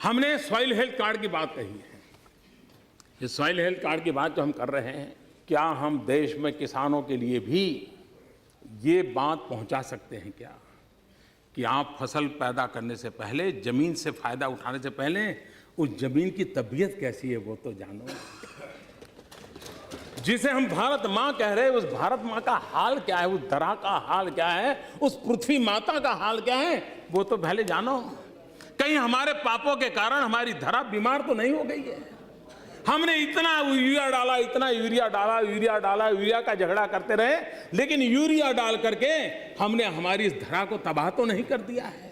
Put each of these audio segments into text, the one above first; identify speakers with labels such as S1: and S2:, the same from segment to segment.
S1: हमने soil health card की बात कही है। ये सॉइल हेल्थ कार्ड की बात जो हम कर रहे हैं, क्या हम देश में किसानों के लिए भी ये बात पहुंचा सकते हैं क्या कि आप फसल पैदा करने से पहले, जमीन से फायदा उठाने से पहले उस जमीन की तबीयत कैसी है वो तो जानो। जिसे हम भारत माँ कह रहे हैं, उस भारत माँ का हाल क्या है, उस धरा का हाल क्या है, उस पृथ्वी माता का हाल क्या है, वो तो पहले जानो। कहीं हमारे पापों के कारण हमारी धरा बीमार तो नहीं हो गई है। हमने इतना यूरिया डाला, इतना यूरिया डाला, यूरिया डाला, यूरिया का झगड़ा करते रहे, लेकिन यूरिया डाल करके हमने हमारी इस धरा को तबाह तो नहीं कर दिया है।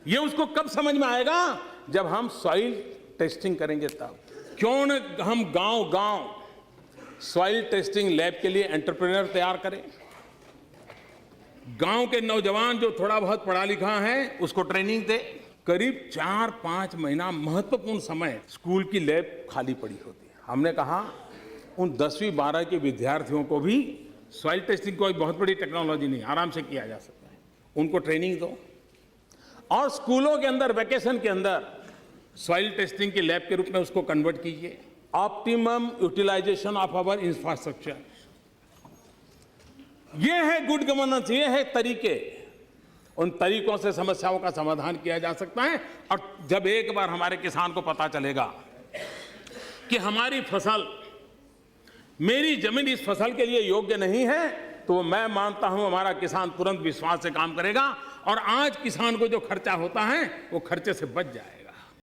S1: ये उसको कब समझ में आएगा? जब हम सॉइल टेस्टिंग करेंगे तब। क्यों न हम गांव-गांव सॉइल टेस्टिंग लैब के लिए एंटरप्रेन्योर तैयार करें। गांव के नौजवान जो थोड़ा बहुत पढ़ा लिखा है उसको ट्रेनिंग दे। करीब 4-5 महीना महत्वपूर्ण समय स्कूल की लैब खाली पड़ी होती है। हमने कहा उन 10वीं 12 के विद्यार्थियों को भी सॉइल टेस्टिंग कोई बहुत बड़ी टेक्नोलॉजी नहीं, आराम से किया जा सकता है। उनको ट्रेनिंग दो और स्कूलों के अंदर वैकेशन के अंदर सॉइल टेस्टिंग की लैब के रूप में उसको कन्वर्ट कीजिए। Optimum utilisation of our infrastructure, ये है गुड गवर्नेंस, ये है तरीके। उन तरीकों से समस्याओं का समाधान किया जा सकता है। और जब एक बार हमारे किसान को पता चलेगा कि हमारी फसल, मेरी जमीन इस फसल के लिए योग्य नहीं है, तो मैं मानता हूं हमारा किसान तुरंत विश्वास से काम करेगा और आज किसान को जो खर्चा होता है वो खर्चे से बच जाएगा।